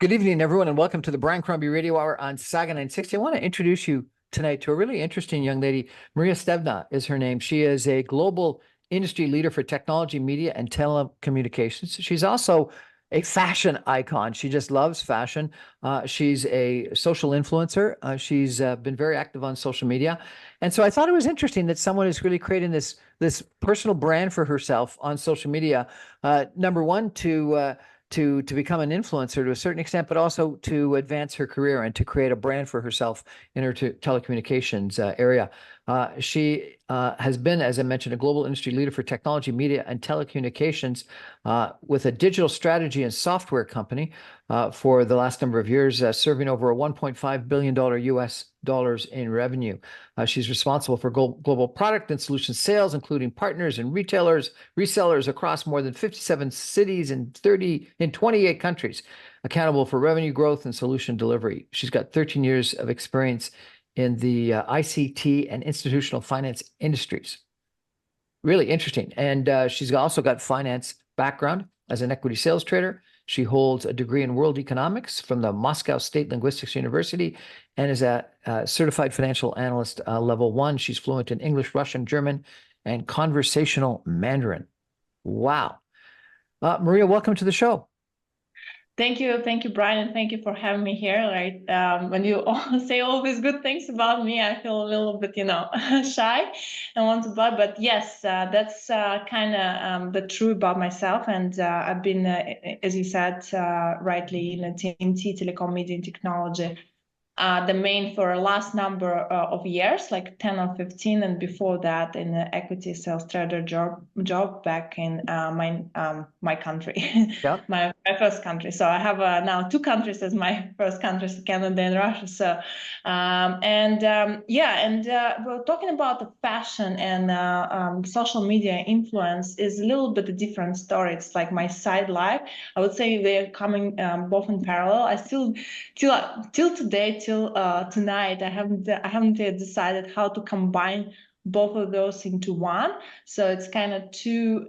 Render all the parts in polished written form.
Good evening, everyone, and welcome to the Brian Crombie Radio Hour on Saga 960. I want to introduce you tonight to a really interesting young lady. Maria Stebneva is her name. She is a global industry leader for technology, media, and telecommunications. She's also a fashion icon. She just loves fashion. She's a social influencer. She's been very active on social media. And so I thought it was interesting that someone is really creating this personal brand for herself on social media. Number one, to become an influencer to a certain extent, but also to advance her career and to create a brand for herself in her telecommunications area. She has been, as I mentioned, a global industry leader for technology, media, and telecommunications with a digital strategy and software company for the last number of years, serving over a $1.5 billion US dollars in revenue. She's responsible for global product and solution sales, including partners and resellers across more than 57 cities in 28 countries, accountable for revenue growth and solution delivery. She's got 13 years of experience in the ICT and institutional finance industries. Really interesting. And she's also got finance background as an equity sales trader. She holds a degree in world economics from the Moscow State Linguistics University and is a certified financial analyst level 1. She's fluent in English, Russian, German, and conversational Mandarin. Wow. Maria, welcome to the show. Thank you, Brian, and thank you for having me here. Right, when you say all these good things about me, I feel a little bit, shy and want to buy. But yes, that's kind of the truth about myself. And I've been, as you said, rightly, in a TMT, Telecom, Media, and Technology. The main for last number of years, like 10 or 15, and before that in the equity sales trader job back in my country, Yep. my first country. So I have now two countries as my first countries, Canada and Russia. So we're talking about the fashion and social media influence is a little bit a different story. It's like my side life. I would say they're coming both in parallel. I still till today. Till tonight, I haven't decided how to combine both of those into one. So it's kind of two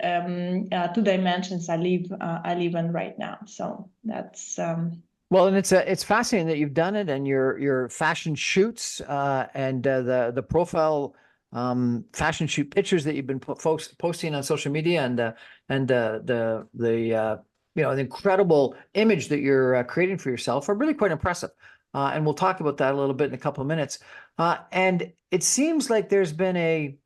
dimensions I live in right now. So that's Well, and it's fascinating that you've done it, and your fashion shoots and the profile fashion shoot pictures that you've been folks posting on social media, and the incredible image that you're creating for yourself are really quite impressive. And we'll talk about that a little bit in a couple of minutes. And it seems like there's been a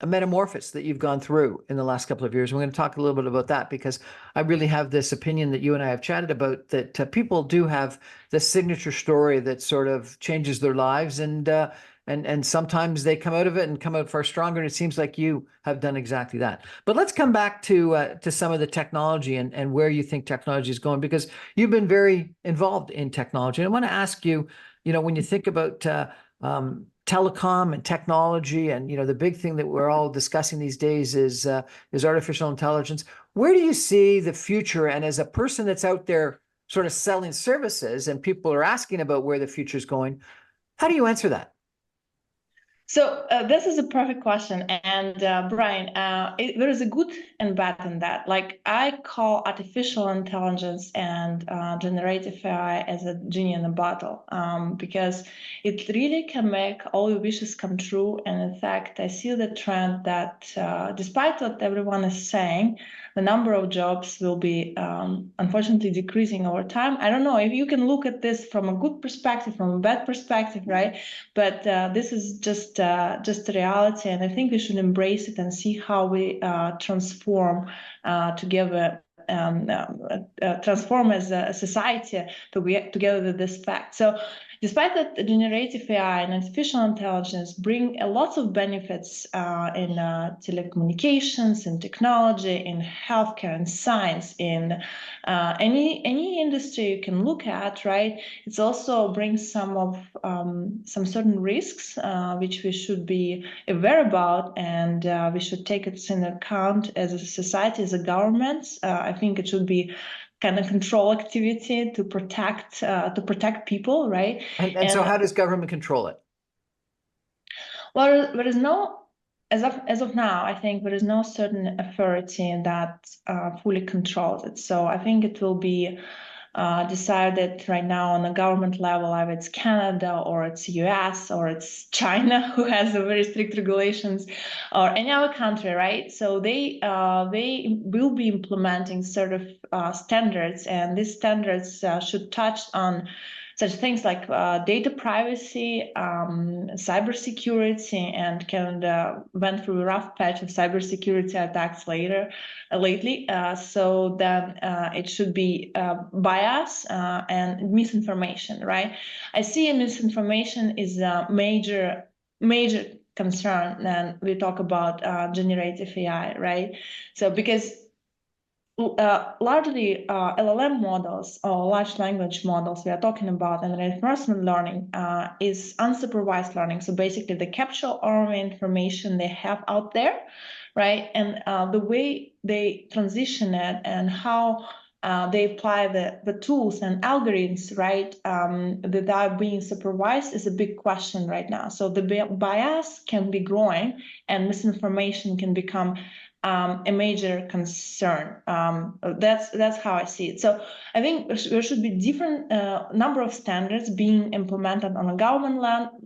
metamorphosis that you've gone through in the last couple of years. We're going to talk a little bit about that because I really have this opinion that you and I have chatted about, that people do have this signature story that sort of changes their lives, and sometimes they come out of it and come out far stronger. And it seems like you have done exactly that. But let's come back to some of the technology and where you think technology is going, because you've been very involved in technology. And I want to ask you, when you think about telecom and technology, and the big thing that we're all discussing these days is artificial intelligence. Where do you see the future? And as a person that's out there sort of selling services, and people are asking about where the future is going, how do you answer that? So this is a perfect question, and Brian, there is a good and bad in that. Like, I call artificial intelligence and generative AI as a genie in a bottle, because it really can make all your wishes come true. And in fact, I see the trend that despite what everyone is saying, the number of jobs will be unfortunately decreasing over time. I don't know if you can look at this from a good perspective, from a bad perspective, right? But this is just the reality, and I think we should embrace it and see how we transform together. Transform as a society together with this fact. So despite that, generative AI and artificial intelligence bring lots of benefits in telecommunications, in technology, in healthcare and science, in any industry you can look at, right? It's also brings some certain risks which we should be aware about, and we should take it into account as a society, as a government. I think it should be kind of control activity to protect people, right? And so how does government control it? Well, there is no, as of now, I think there is no certain authority that fully controls it. So I think it will be decided right now on a government level, either it's Canada or it's US or it's China who has a very strict regulations, or any other country, right? So they will be implementing sort of standards, and these standards should touch on such things like data privacy, cybersecurity, and Canada went through a rough patch of cybersecurity attacks lately. So then it should be bias and misinformation, right? I see misinformation is a major concern when we talk about generative AI, right? So because largely LLM models or large language models we are talking about, and reinforcement learning is unsupervised learning. So basically they capture all the information they have out there, right? And the way they transition it and how they apply the tools and algorithms, right, that are being supervised is a big question right now. So the bias can be growing and misinformation can become a major concern. That's how I see it. So I think there should be different number of standards being implemented on a government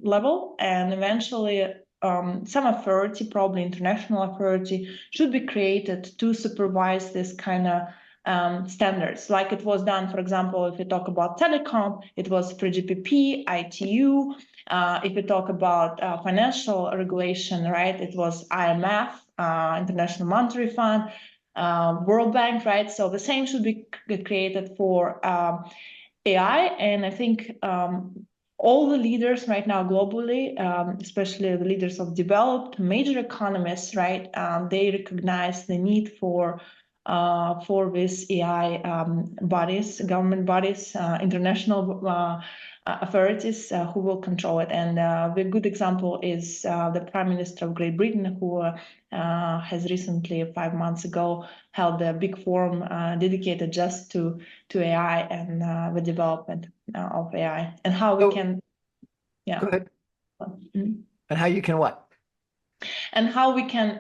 level, and eventually some authority, probably international authority, should be created to supervise this kind of standards, like it was done, for example, if we talk about telecom, it was 3GPP, ITU. If we talk about financial regulation, right, it was IMF, International Monetary Fund, World Bank, right? So the same should be created for AI, and I think all the leaders right now globally, especially the leaders of developed major economies, right, they recognize the need for these AI bodies, government bodies, international authorities who will control it. And the good example is the Prime Minister of Great Britain, who has recently, 5 months ago, held a big forum dedicated just to AI and the development of AI and how we can, yeah. Go ahead. Mm-hmm. And how you can what? And how we can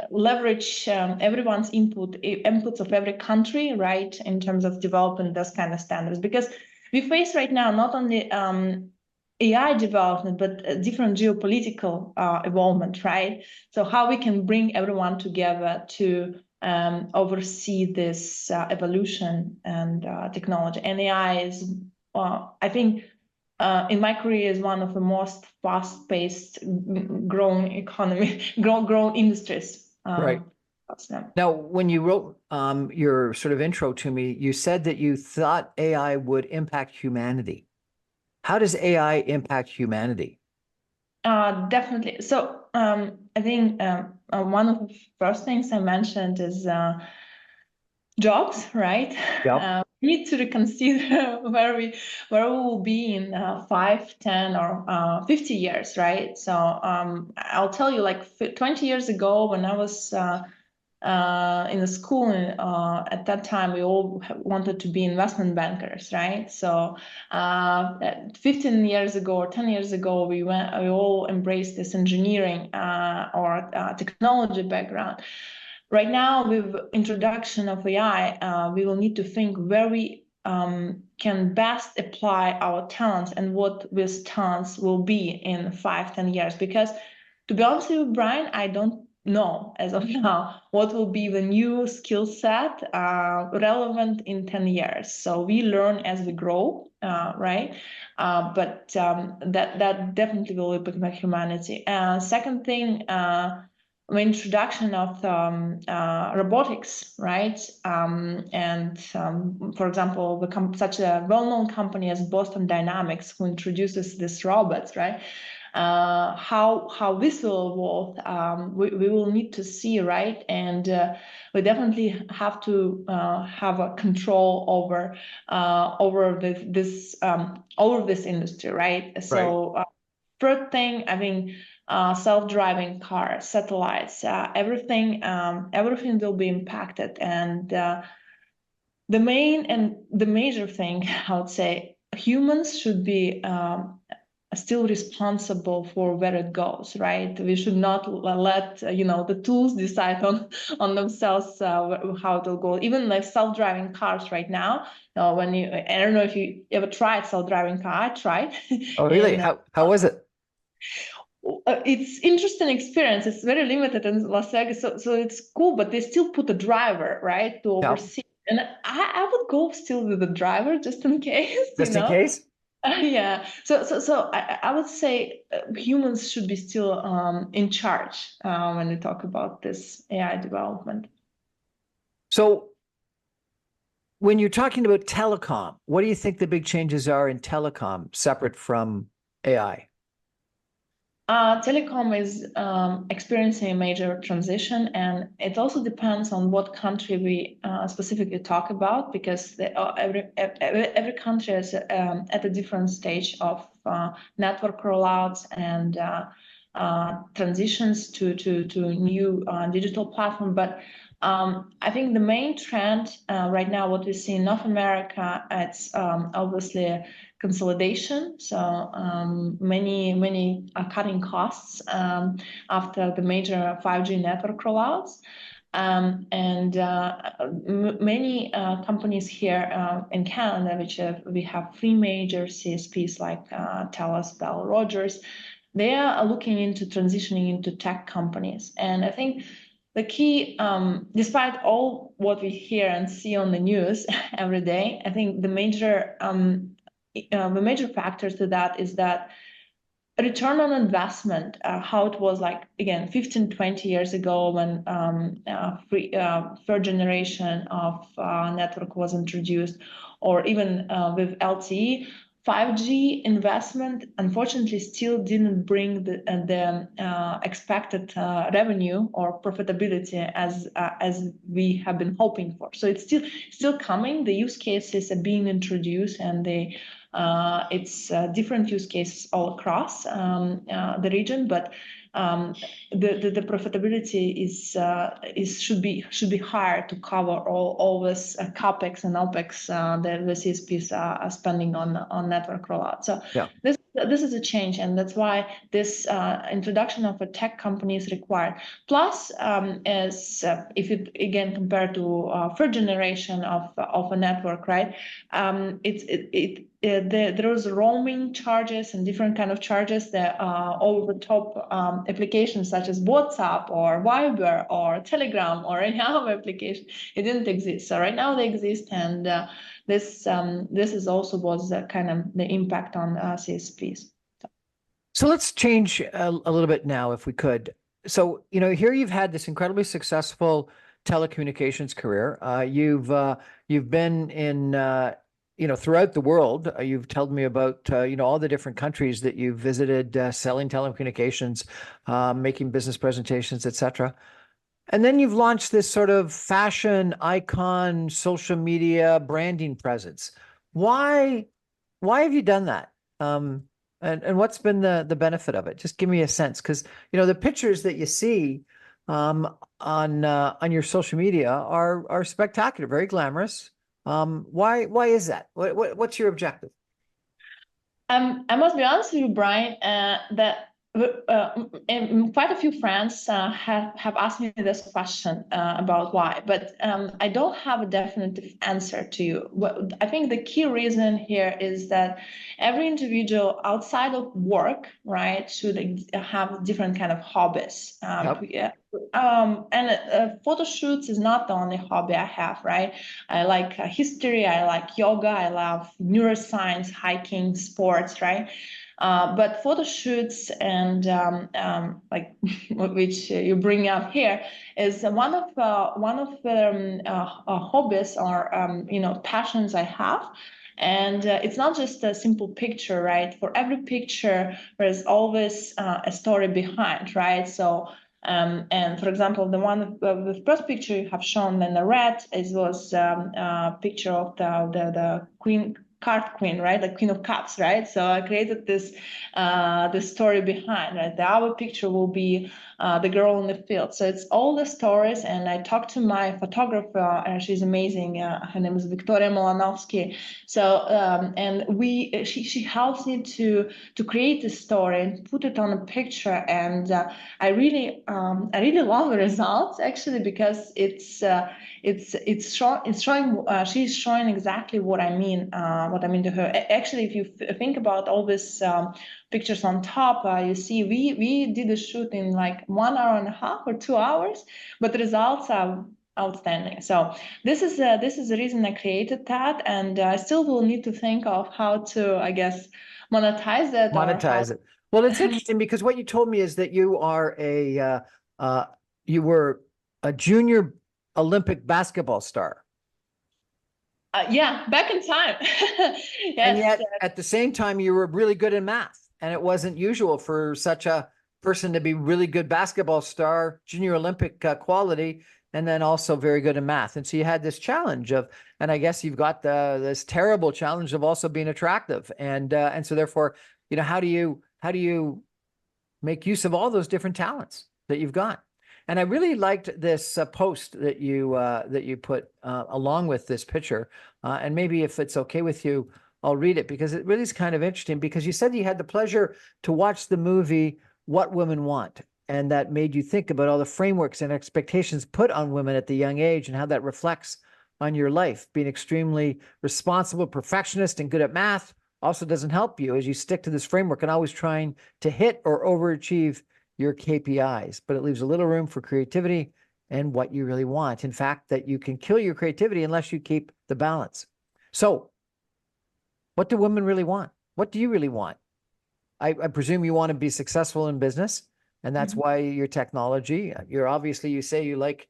leverage everyone's inputs of every country, right, in terms of developing those kind of standards. Because we face right now not only AI development, but different geopolitical evolvement, right? So how we can bring everyone together to oversee this evolution and technology. And AI is, I think, in my career, is one of the most fast-paced, growing economy, grown industries. Right. Now, when you wrote your sort of intro to me, you said that you thought AI would impact humanity. How does AI impact humanity? Definitely. So I think one of the first things I mentioned is jobs, right? Yep. We need to reconsider where we will be in 5, 10, or 50 years, right? So I'll tell you, like 20 years ago, when I was in the school, at that time, we all wanted to be investment bankers, right? So 15 years ago or 10 years ago, we all embraced this engineering or technology background. Right now, with introduction of AI, we will need to think where we can best apply our talents and what these talents will be in 5, 10 years. Because to be honest with you, Brian, I don't know as of now what will be the new skill set relevant in 10 years. So we learn as we grow, right? But that definitely will impact humanity. Second thing, the introduction of robotics, right? And for example, such a well-known company as Boston Dynamics, who introduces these robots, right? How this will evolve, we will need to see, right? And we definitely have to have a control over this industry, right? So third thing, I mean, self-driving cars, satellites, everything will be impacted. And the major thing, I would say, humans should be still responsible for where it goes, right? We should not let the tools decide on themselves how it will go. Even like self-driving cars right now. When I don't know if you ever tried self-driving car. I tried. Oh, really? And How was it? it's interesting experience. It's very limited in Las Vegas, so it's cool. But they still put a driver, right, to Yeah, oversee. And I would go still with the driver just in case, just in case. Yeah. So I would say humans should be still in charge when we talk about this AI development. So when you're talking about telecom, what do you think the big changes are in telecom separate from AI? Telecom is experiencing a major transition, and it also depends on what country we specifically talk about, because every country is at a different stage of network rollouts and transitions to new digital platform. But I think the main trend right now, what we see in North America, it's obviously consolidation. So many are cutting costs after the major 5G network rollouts. And many companies here in Canada, which we have three major CSPs like TELUS, Bell, Rogers, they are looking into transitioning into tech companies. And I think the key, despite all what we hear and see on the news every day, I think the major factor to that is that return on investment, how it was like, again, 15, 20 years ago when third generation of network was introduced, or even with LTE. 5G investment, unfortunately, still didn't bring the expected revenue or profitability as we have been hoping for. So it's still coming. The use cases are being introduced, and it's different use cases all across the region, but the profitability should be higher to cover all this capex and opex that the CSPs are spending on network rollout. So Yeah. This is a change, and that's why this introduction of a tech company is required. Plus, as if you again compare to third generation of a network, right? There's roaming charges and different kind of charges that over the top applications such as WhatsApp or Viber or Telegram or any other application. It didn't exist. So right now they exist, and this is also was kind of the impact on CSPs. So let's change a little bit now, if we could. So, here you've had this incredibly successful telecommunications career. You've been in, throughout the world. You've told me about, all the different countries that you've visited, selling telecommunications, making business presentations, etc. And then you've launched this sort of fashion icon, social media branding presence. Why have you done that? And what's been the benefit of it? Just give me a sense, because the pictures that you see on your social media are spectacular, very glamorous. Why is that? What's your objective? I must be honest with you, Brian, that quite a few friends have asked me this question about why, but I don't have a definitive answer to you. I think the key reason here is that every individual outside of work, right, should have different kind of hobbies. Yep. And photo shoots is not the only hobby I have, right? I like history, I like yoga, I love neuroscience, hiking, sports, right? But photo shoots and like which you bring up here is one of the hobbies or passions I have. And it's not just a simple picture, right? For every picture, there's always a story behind, right? So and for example, the first picture you have shown in the red was a picture of the card queen, right? The Queen of Cups, right? So I created this story behind, right? The other picture will be the girl in the field. So it's all the stories, and I talked to my photographer, and she's amazing. Her name is Victoria Molanovsky. So and she helps me to create a story and put it on a picture, and I really love the results actually, because it's showing she's showing exactly what I mean to her. Actually, if you think about all these pictures on top, you see we did a shoot in like 1.5 hours or 2 hours, but the results are outstanding. So this is the reason I created that, and I still will need to think of how to, I guess, monetize that or how. Monetize it. Well, it's interesting because what you told me is that you are you were a junior Olympic basketball star. Yeah, back in time. And Yes. yet at the same time, you were really good in math. And it wasn't usual for such a person to be really good basketball star, junior Olympic quality, and then also very good in math. And so you had this challenge of, and I guess you've got this terrible challenge of also being attractive. And so therefore, you know, how do you make use of all those different talents that you've got? And I really liked this post that you put along with this picture. And maybe if it's okay with you, I'll read it, because it really is kind of interesting, because you said you had the pleasure to watch the movie What Women Want, and that made you think about all the frameworks and expectations put on women at the young age and how that reflects on your life. Being extremely responsible, perfectionist, and good at math also doesn't help you as you stick to this framework and always trying to hit or overachieve your KPIs, but it leaves a little room for creativity and what you really want. In fact, that you can kill your creativity unless you keep the balance. So what do women really want? What do you really want? I presume you want to be successful in business, and that's why your technology. You're obviously, you say you like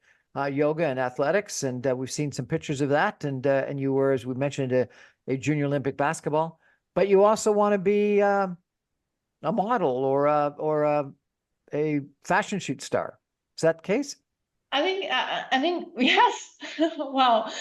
yoga and athletics, and we've seen some pictures of that. And you were, as we mentioned, a junior Olympic basketball. But you also want to be a model or a fashion shoot star. Is that the case? I think yes. Wow,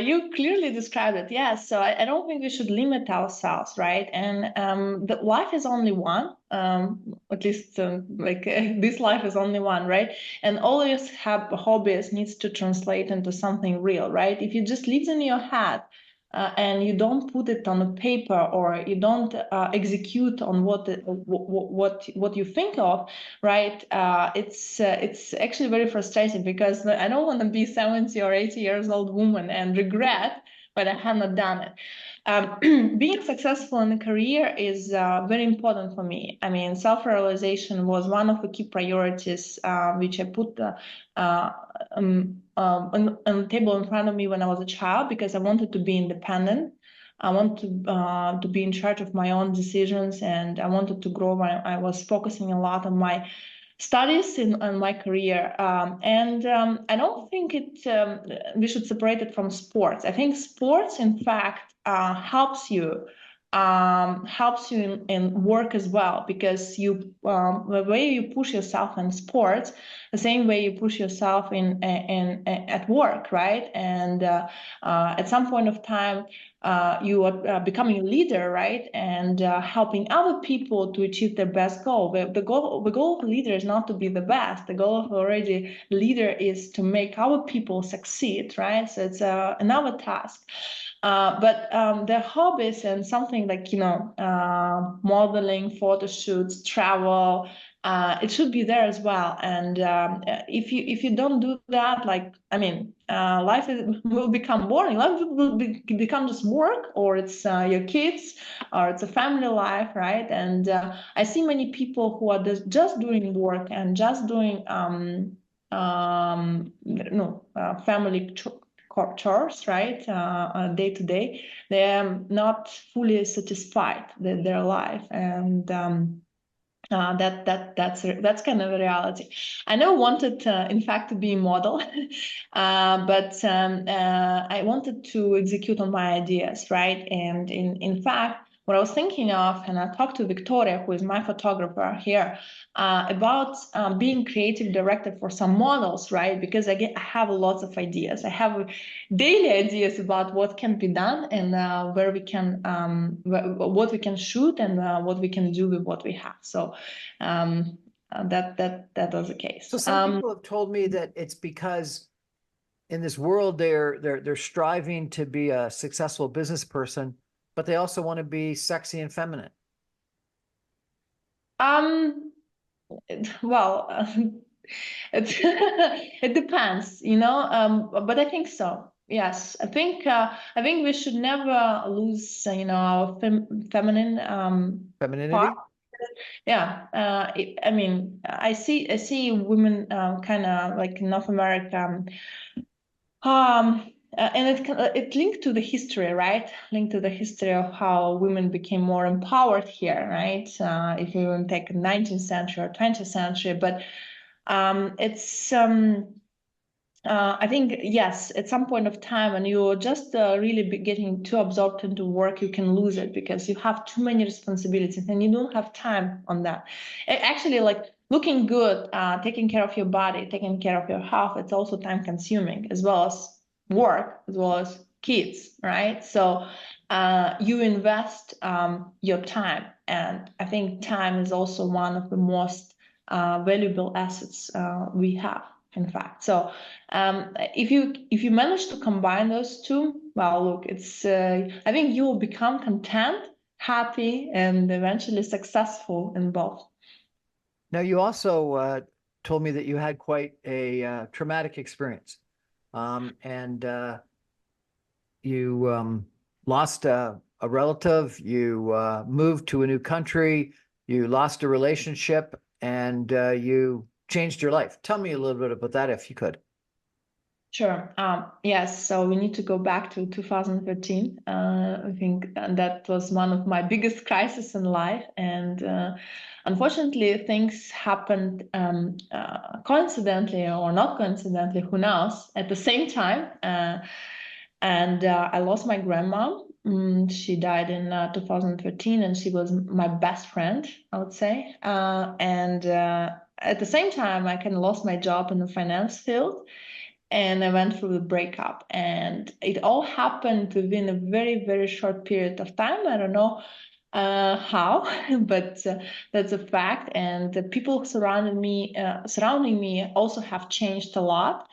you clearly described it. Yes, so I don't think we should limit ourselves, right? And the life is only one. At least this life is only one, right? And always have hobbies needs to translate into something real, right? If you just live in your head, and you don't put it on a paper, or you don't execute on what you think of, right? It's actually very frustrating, because I don't want to be 70 or 80 years old woman and regret, but I have not done it. Being successful in a career is very important for me. I mean, self-realization was one of the key priorities which I put on the table in front of me when I was a child, because I wanted to be independent. I wanted to be in charge of my own decisions, and I wanted to grow. I was focusing a lot on my studies on my career, and I don't think we should separate it from sports. I think sports, in fact, helps you in work as well, because the way you push yourself in sports, the same way you push yourself in at work, right? And at some point of time, you are becoming a leader, right? And helping other people to achieve their best goal. The goal of a leader is not to be the best. The goal of already leader is to make other people succeed, right? So it's another task. But the hobbies and something like, modeling, photo shoots, travel, it should be there as well. And if you don't do that, life will become boring. Life will become just work, or it's your kids, or it's a family life, right? And I see many people who are just doing work and just doing family chores, right? Day to day, they are not fully satisfied with their life, and that's kind of a reality. I never wanted, in fact, to be a model, but I wanted to execute on my ideas, right? And in fact, what I was thinking of, and I talked to Victoria, who is my photographer here, about being creative director for some models, right? Because I have lots of ideas. I have daily ideas about what can be done and where we can, what we can shoot and what we can do with what we have. So that was the case. So some people have told me that it's because in this world they're striving to be a successful business person, but they also want to be sexy and feminine. Well, it depends, you know, but I think so. Yes, I think we should never lose, you know, our feminine Femininity. part. Yeah, I mean, I see women kind of like in North America, and it linked to the history, right? Linked to the history of how women became more empowered here, right? If you even take 19th century or 20th century, but it's I think, yes, at some point of time, when you're just really getting too absorbed into work, you can lose it because you have too many responsibilities and you don't have time on that. Actually, like looking good, taking care of your body, taking care of your health, it's also time consuming as well as work, as well as kids, right? So you invest your time. And I think time is also one of the most valuable assets we have, in fact. So if you manage to combine those two, well, look, it's I think you will become content, happy, and eventually successful in both. Now, you also told me that you had quite a traumatic experience, and you lost a relative, you moved to a new country, you lost a relationship, and you changed your life. Tell me a little bit about that, if you could. Sure. Yes. So we need to go back to 2013. I think that was one of my biggest crises in life, and unfortunately, things happened coincidentally or not coincidentally, who knows, at the same time. And I lost my grandma. She died in 2013, and she was my best friend, I would say. And at the same time, I kind of lost my job in the finance field, and I went through the breakup. And it all happened within a very, very short period of time. I don't know how, but that's a fact. And the people surrounding me also have changed a lot.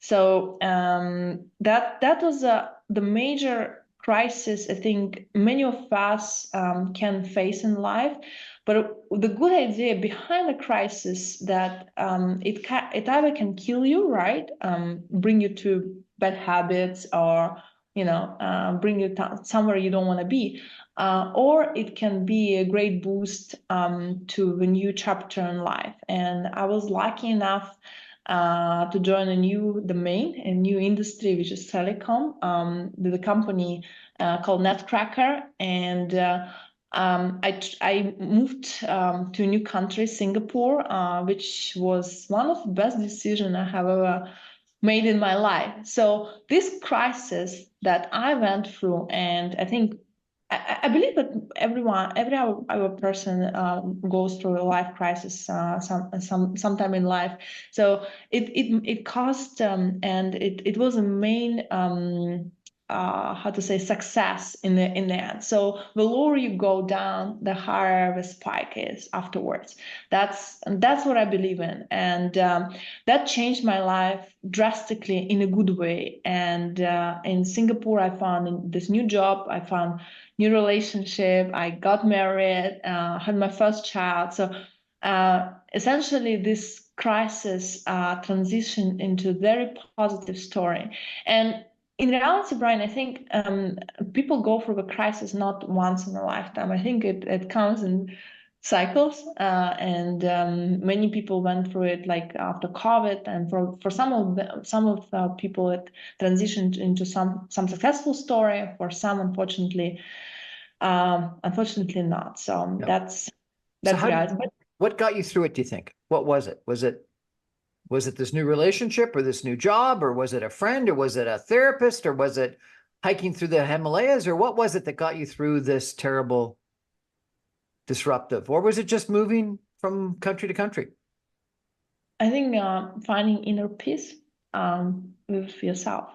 So that was the major crisis I think many of us can face in life. But the good idea behind the crisis that it either can kill you, right, bring you to bad habits, or bring you somewhere you don't want to be, or it can be a great boost to a new chapter in life. And I was lucky enough to join a new domain, a new industry, which is telecom, the company called Netcracker. And I moved to a new country, Singapore, which was one of the best decisions I have ever made in my life. So this crisis that I went through, and I think I believe that every other person goes through a life crisis sometime in life. So it caused and it was a main how to say success in the end. So the lower you go down, the higher the spike is afterwards. That's what I believe in, and that changed my life drastically in a good way. And in Singapore, I found this new job. I found new relationship. I got married, had my first child. So essentially, this crisis transitioned into a very positive story. And in reality, Brian, I think people go through the crisis not once in a lifetime. I think it comes in cycles, and many people went through it like after COVID, and for some of the people it transitioned into some successful story. For some, unfortunately not. So Yeah. that's So reality. what got you through it, do you think? What was it? Was it this new relationship or this new job, or was it a friend, or was it a therapist, or was it hiking through the Himalayas, or what was it that got you through this terrible disruptive, or was it just moving from country to country? I think finding inner peace with yourself,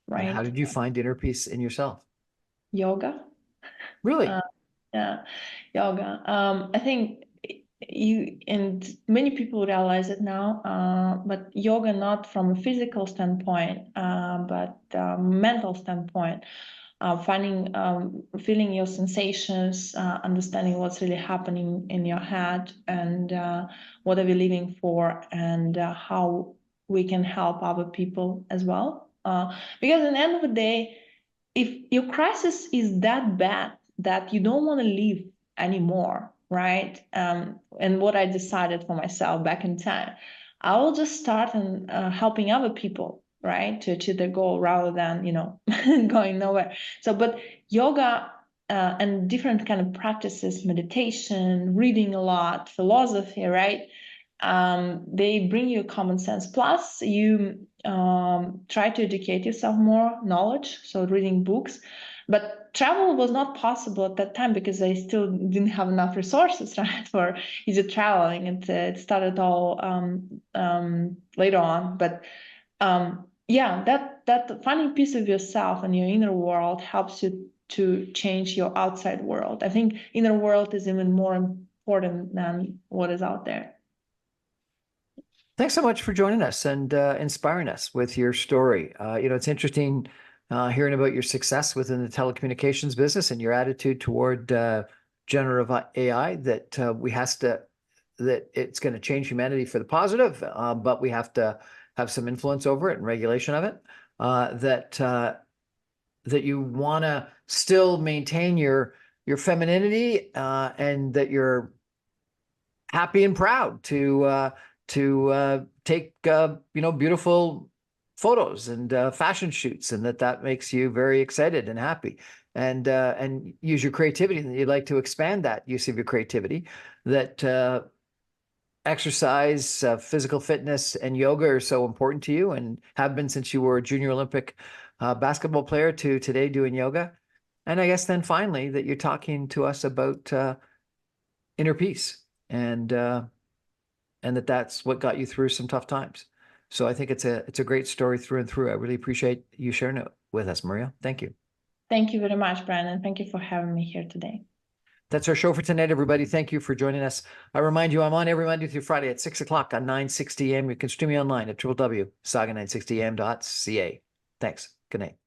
And how right? did you find inner peace in yourself? Yoga. Really? Uh, yeah, yoga. I think you and many people realize it now, but yoga not from a physical standpoint, but mental standpoint. Finding, feeling your sensations, understanding what's really happening in your head, and what are we living for, and how we can help other people as well. Because at the end of the day, if your crisis is that bad that you don't want to live anymore, right? And what I decided for myself back in time, I will just start and helping other people, right, to achieve their goal rather than going nowhere. So, but yoga and different kind of practices, meditation, reading a lot, philosophy, right? They bring you common sense. Plus, you try to educate yourself more knowledge, so reading books. But travel was not possible at that time because I still didn't have enough resources, right, for easy traveling. It started all later on. But yeah, that finding peace of yourself and your inner world helps you to change your outside world. I think inner world is even more important than what is out there. Thanks so much for joining us and inspiring us with your story. It's interesting hearing about your success within the telecommunications business and your attitude toward generative AI. That it's going to change humanity for the positive, but we have to have some influence over it and regulation of it. That you want to still maintain your femininity, and that you're happy and proud to take beautiful photos and fashion shoots, and that makes you very excited and happy, and use your creativity, and you'd like to expand that use of your creativity. That exercise, physical fitness, and yoga are so important to you, and have been since you were a junior Olympic basketball player to today doing yoga. And I guess then finally that you're talking to us about inner peace, and that's what got you through some tough times. So I think it's a great story through and through. I really appreciate you sharing it with us, Maria. Thank you. Thank you very much, Brian, and thank you for having me here today. That's our show for tonight, everybody. Thank you for joining us. I remind you, I'm on every Monday through Friday at 6 o'clock on 960 AM. You can stream me online at www.saga960am.ca. Thanks. Good night.